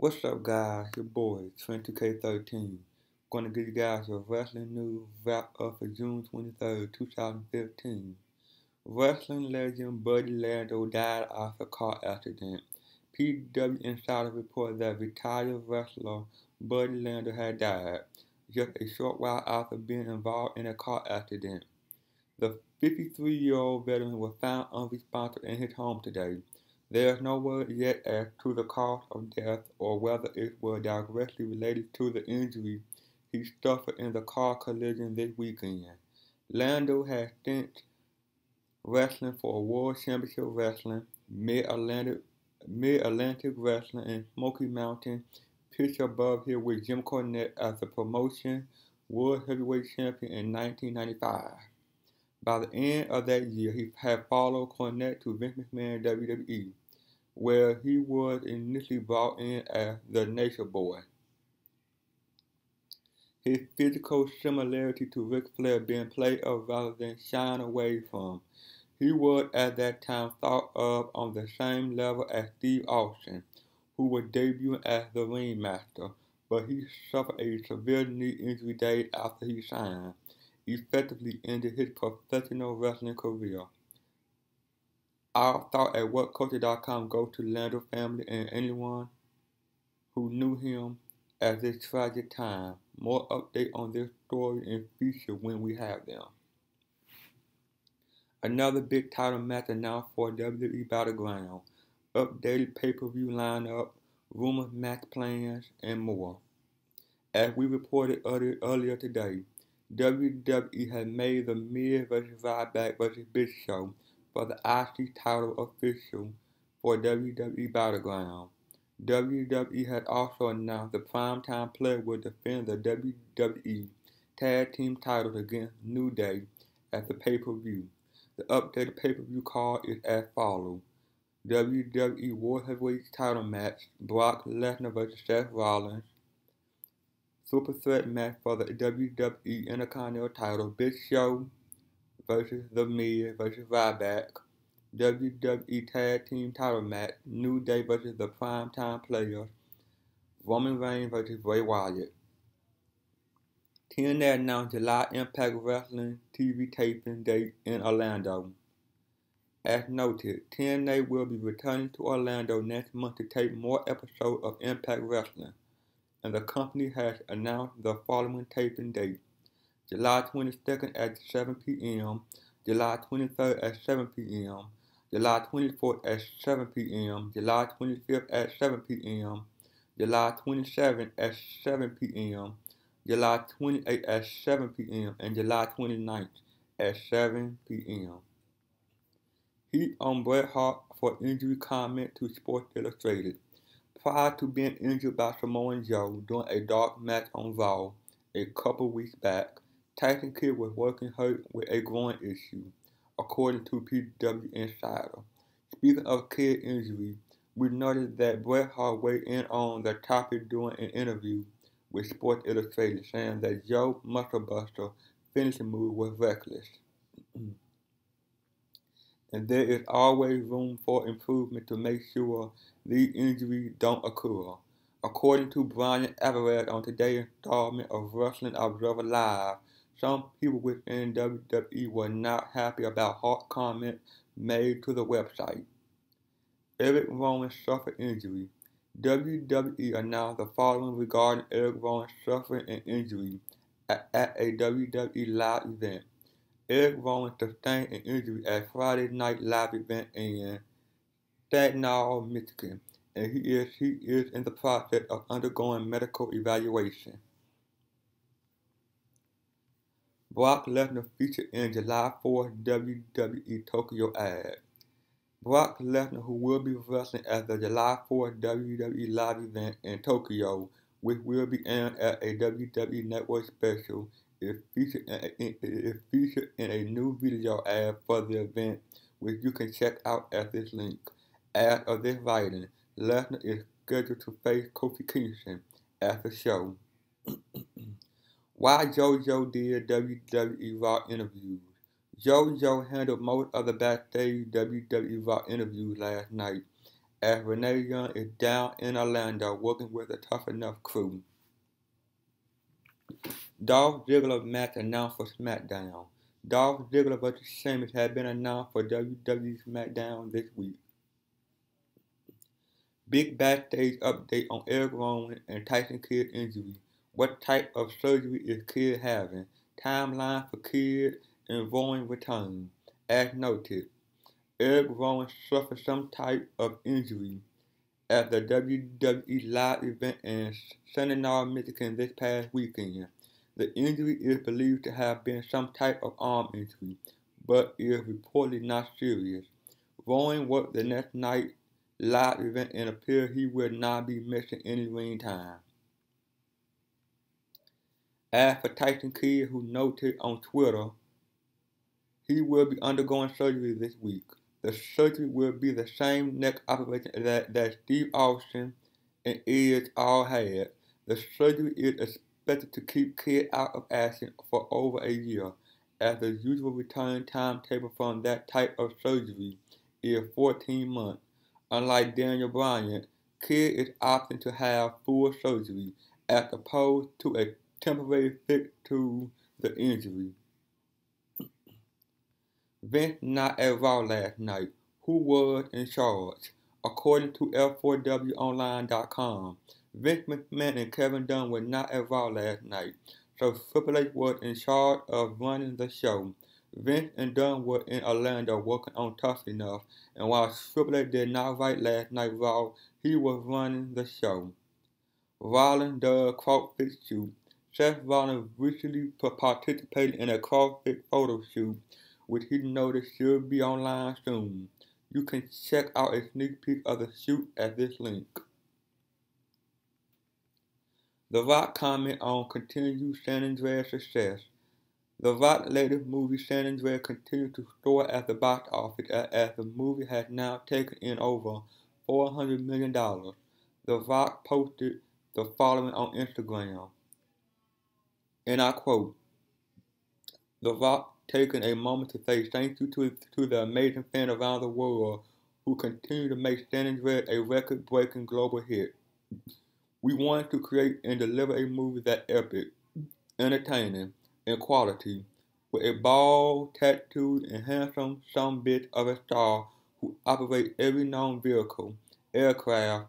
What's up, guys? Your boy, 22K13. Gonna give you guys a wrestling news wrap up for June 23rd, 2015. Wrestling legend Buddy Lando died after a car accident. PW Insider reported that retired wrestler Buddy Lando had died just a short while after being involved in a car accident. The 53-year-old veteran was found unresponsive in his home today. There is no word yet as to the cause of death or whether it was directly related to the injury he suffered in the car collision this weekend. Lando has since wrestling for World Championship Wrestling, Mid-Atlantic Wrestling, and Smoky Mountain, pitched above here with Jim Cornette as the promotion World Heavyweight Champion in 1995. By the end of that year, he had followed Cornette to Vince McMahon WWE, where he was initially brought in as the Nature Boy. His physical similarity to Ric Flair being played up rather than shied away from. He was at that time thought of on the same level as Steve Austin, who was debuting as the Ringmaster, but he suffered a severe knee injury days after he signed, effectively ended his professional wrestling career. Our thought at WhatCulture.com goes to Lando family and anyone who knew him at this tragic time. More update on this story and future when we have them. Another big title match announced for WWE Battleground. Updated pay-per-view lineup, rumored match plans, and more. As we reported earlier today, WWE has made the Miz vs. Ryback vs. Big Show for the IC title official for WWE Battleground. WWE has also announced the primetime player will defend the WWE Tag Team titles against New Day at the pay-per-view. The updated pay-per-view card is as follows. WWE World Heavyweight title match, Brock Lesnar vs. Seth Rollins. Super Threat match for the WWE Intercontinental title, Big Show vs. The Miz vs. Ryback. WWE Tag Team title match, New Day vs. the Primetime Players, Roman Reigns vs. Bray Wyatt. TNA announced July Impact Wrestling TV taping date in Orlando. As noted, TNA will be returning to Orlando next month to tape more episodes of Impact Wrestling, and the company has announced the following taping dates: July 22nd at 7 p.m., July 23rd at 7 p.m., July 24th at 7 p.m., July 25th at 7 p.m., July 27th at 7 p.m., July 28th at 7 p.m., and July 29th at 7 p.m. Heat on Bret Hart for injury comment to Sports Illustrated. Prior to being injured by Samoa Joe during a dark match on Raw a couple weeks back, Tyson Kidd was working hurt with a groin issue, according to PW Insider. Speaking of Kidd injury, we noticed that Bret Hart weighed in on the topic during an interview with Sports Illustrated, saying that Joe Musclebuster finishing move was reckless. And there is always room for improvement to make sure these injuries don't occur. According to Brian Alvarez on today's installment of Wrestling Observer Live, some people within WWE were not happy about Hart's comments made to the website. Eric Rowan suffered injury. WWE announced the following regarding Eric Rowan suffering an injury at a WWE live event. Eric Rowan sustained an injury at Friday Night Live event in Saginaw, Michigan, and he is in the process of undergoing medical evaluation. Brock Lesnar featured in July 4th WWE Tokyo ad. Brock Lesnar, who will be wrestling at the July 4th WWE live event in Tokyo, which will be aired at a WWE Network special, is featured in a new video ad for the event, which you can check out at this link. As of this writing, Lesnar is scheduled to face Kofi Kingston at the show. Why JoJo did WWE Raw interviews. JoJo handled most of the backstage WWE Raw interviews last night, as Renee Young is down in Orlando working with a Tough Enough crew. Dolph Ziggler match announced for SmackDown. Dolph Ziggler vs. Sheamus has been announced for WWE SmackDown this week. Big backstage update on Eric Rowan and Tyson Kidd injury. What type of surgery is Kidd having? Timeline for Kidd and Rowan return. As noted, Eric Rowan suffered some type of injury at the WWE live event in Saginaw, Michigan this past weekend. The injury is believed to have been some type of arm injury, but is reportedly not serious. Rowan worked the next night live event and appears he will not be missing any ring time. As for Tyson Kidd, who noted on Twitter, he will be undergoing surgery this week. The surgery will be the same neck operation that Steve Austin and Edge all had. The surgery is expected to keep Kidd out of action for over a year, as the usual return timetable from that type of surgery is 14 months. Unlike Daniel Bryan, Kidd is opting to have full surgery as opposed to a temporary fix to the injury. Vince not at Raw last night. Who was in charge? According to F4WOnline.com, Vince McMahon and Kevin Dunn were not at Raw last night, so Triple H was in charge of running the show. Vince and Dunn were in Orlando working on Tough Enough, and while Triple H did not write last night's Raw, he was running the show. Rollins does CrossFit shoot. Seth Rollins recently participated in a CrossFit photo shoot, which he noted should be online soon. You can check out a sneak peek of the shoot at this link. The Rock comment on continued San Andreas success. The Rock's latest movie, San Andreas, continues to soar at the box office as the movie has now taken in over $400 million. The Rock posted the following on Instagram, and I quote, "The Rock taking a moment to say thank you to the amazing fans around the world who continue to make San Andreas a record-breaking global hit. We wanted to create and deliver a movie that's epic, entertaining, and quality, with a bald, tattooed, and handsome sumbitch of a star who operates every known vehicle, aircraft,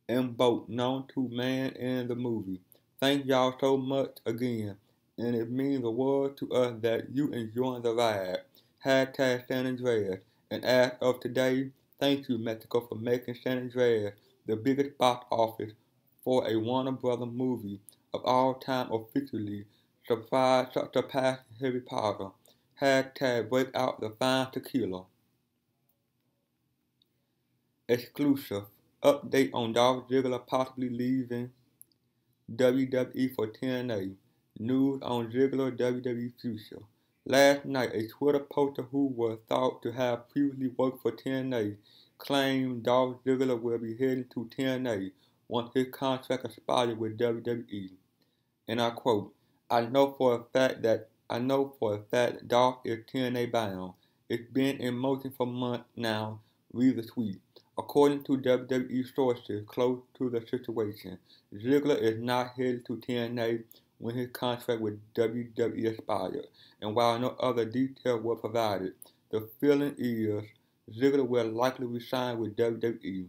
and boat known to man in the movie. Thank y'all so much again, and it means the world to us that you enjoying the ride. Hashtag San Andreas. And as of today, thank you, Mexico, for making San Andreas the biggest box office for a Warner Brothers movie of all time officially, surpassing Harry Potter. Hashtag break out the fine tequila." Exclusive update on Dolph Ziggler possibly leaving WWE for TNA. News on Ziggler WWE future. Last night, a Twitter poster who was thought to have previously worked for TNA claimed Dolph Ziggler will be heading to TNA once his contract expires with WWE. And I quote, I know for a fact that Dolph is TNA bound. It's been in motion for months now, read the tweet. According to WWE sources close to the situation, Ziggler is not headed to TNA when his contract with WWE expired, and while no other details were provided, the feeling is Ziggler will likely resign with WWE.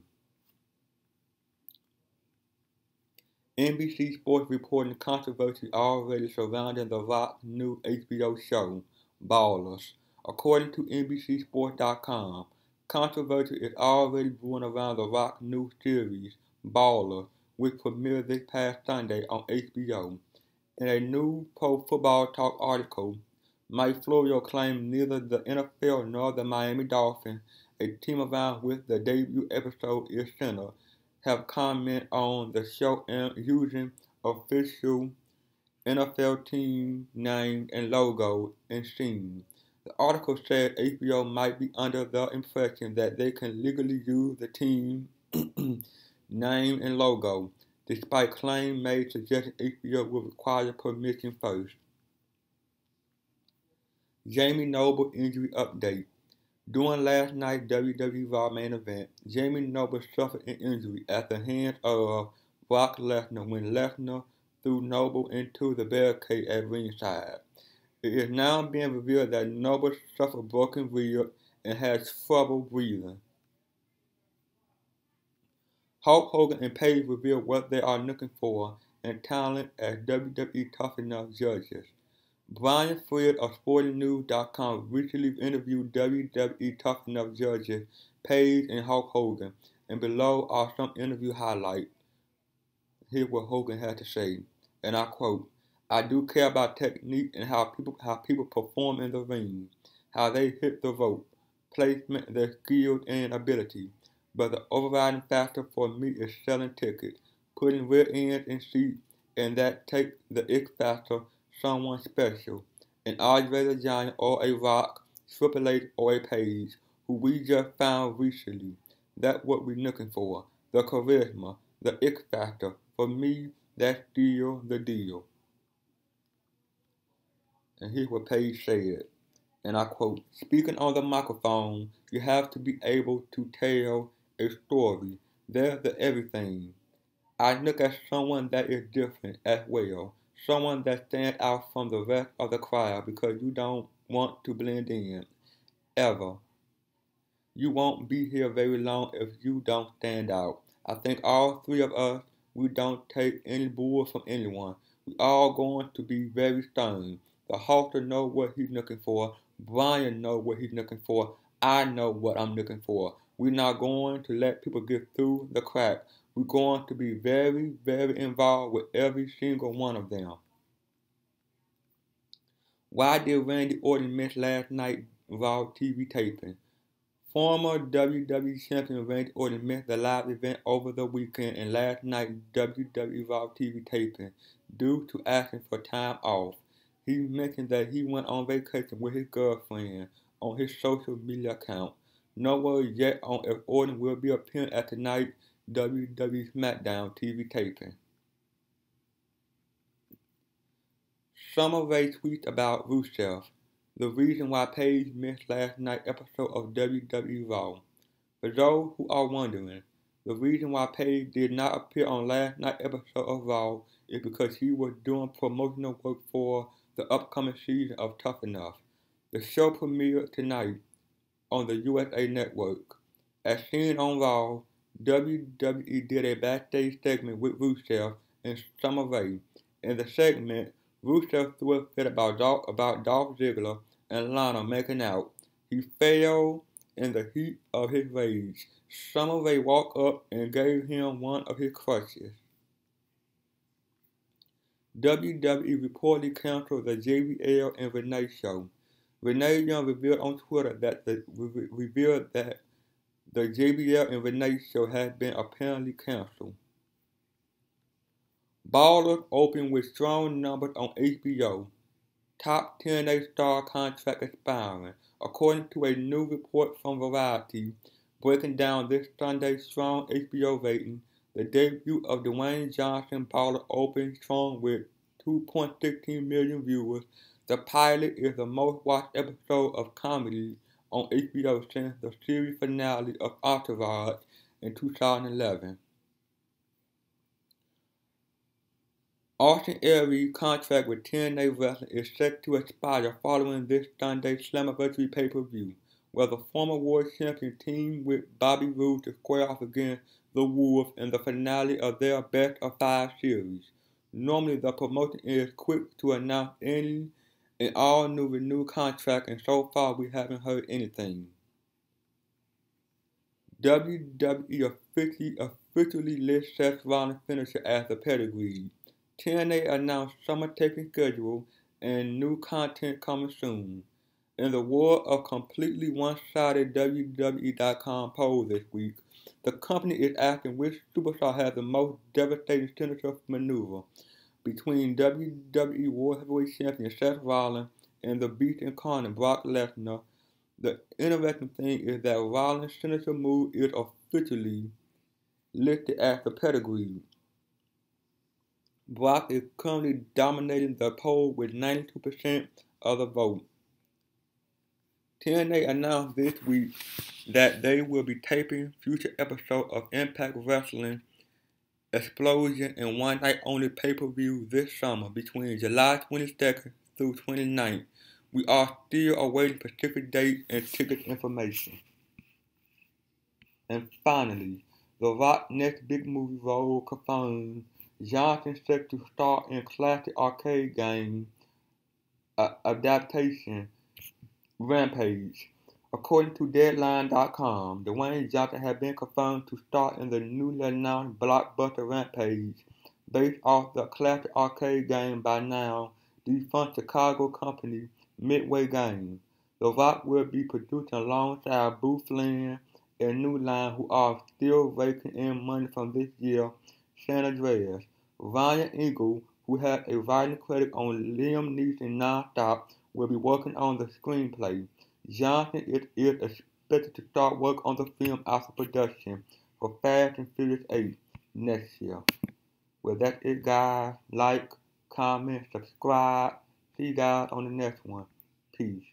NBC Sports reporting controversy already surrounding The Rock's new HBO show, Ballers. According to NBCSports.com, controversy is already brewing around The Rock's new series, Ballers, which premiered this past Sunday on HBO. In a new Pro Football Talk article, Mike Florio claimed neither the NFL nor the Miami Dolphins, a team around which the debut episode is centered, have commented on the show and using official NFL team name and logo and scene. The article said HBO might be under the impression that they can legally use the team name and logo, despite claims made suggesting HBO will require permission first. Jamie Noble injury update. During last night's WWE Raw main event, Jamie Noble suffered an injury at the hands of Brock Lesnar when Lesnar threw Noble into the barricade at ringside. It is now being revealed that Noble suffered broken ribs and has trouble breathing. Hulk Hogan and Paige reveal what they are looking for in talent as WWE Tough Enough judges. Brian Fred of SportingNews.com recently interviewed WWE Tough Enough judges Paige and Hulk Hogan, and below are some interview highlights. Here's what Hogan had to say, and I quote, "I do care about technique and how people perform in the ring, how they hit the rope, placement, their skills and ability. But the overriding factor for me is selling tickets, putting rear ends in seats, and that takes the X factor, someone special, an Andre the Giant or a Rock, Triple H or a Page, who we just found recently. That's what we're looking for, the charisma, the X factor. For me, that's still the deal." And here's what Page said, and I quote, "Speaking on the microphone, you have to be able to tell a story. There's the everything. I look at someone that is different as well, someone that stands out from the rest of the crowd because you don't want to blend in, ever. You won't be here very long if you don't stand out. I think all three of us, we don't take any bull from anyone. We all going to be very stern. The Halter know what he's looking for. Brian know what he's looking for. I know what I'm looking for. We're not going to let people get through the crack. We're going to be very, very involved with every single one of them." Why did Randy Orton miss last night's Raw TV taping? Former WWE Champion Randy Orton missed the live event over the weekend and last night's WWE Raw TV taping due to asking for time off. He mentioned that he went on vacation with his girlfriend on his social media account. No word yet on if Orton will be appearing at tonight's WWE SmackDown TV taping. Summer Rae tweets about Rusev, the reason why Paige missed last night's episode of WWE Raw. For those who are wondering, the reason why Paige did not appear on last night's episode of Raw is because she was doing promotional work for the upcoming season of Tough Enough. The show premiered tonight on the USA Network. As seen on Raw, WWE did a backstage segment with Rusev and Summer Rae. In the segment, Rusev threw a fit about Dolph Ziggler and Lana making out. He failed in the heat of his rage. Summer Rae walked up and gave him one of his crutches. WWE reportedly canceled the JBL and Renee show. Renee Young revealed on Twitter that the JBL and Renee show had been apparently canceled. Ballers open with strong numbers on HBO. Top TNA star contract expiring. According to a new report from Variety, breaking down this Sunday's strong HBO rating, the debut of Dwayne Johnson Baller opened strong with 2.16 million viewers. The pilot is the most watched episode of comedy on HBO since the series finale of Entourage in 2011. Austin Aries' contract with TNA Wrestling is set to expire following this Sunday's Slammiversary pay-per-view, where the former World Champion teamed with Bobby Roode to square off against the Wolves in the finale of their best-of-5 series. Normally, the promotion is quick to announce any and all new renewed contract, and so far we haven't heard anything. WWE officially lists Seth Rollins' finisher as the pedigree. TNA announced summer taping schedule and new content coming soon. In the world of completely one-sided WWE.com poll this week, the company is asking which superstar has the most devastating signature maneuver between WWE World Heavyweight Champion Seth Rollins and the Beast Incarnate Brock Lesnar. The interesting thing is that Rollins' signature move is officially listed as the pedigree. Brock is currently dominating the poll with 92% of the vote. TNA announced this week that they will be taping future episodes of Impact Wrestling Explosion and One Night Only pay-per-view this summer between July 22nd through 29th. We are still awaiting specific dates and ticket information. And finally, The Rock's next big movie role confirmed. Johnson set to star in classic arcade game adaptation Rampage. According to Deadline.com, Dwayne Johnson has been confirmed to star in the newly announced blockbuster Rampage, based off the classic arcade game by now defunct Chicago company Midway Games. The Rock will be producing alongside Bruce Flynn and New Line, who are still raking in money from this year's San Andreas. Ryan Eagle, who has a writing credit on Liam Neeson Non-Stop, will be working on the screenplay. Johnson is expected to start work on the film after production for Fast and Furious 8 next year. Well, that's it, guys. Like, comment, subscribe. See you guys on the next one. Peace.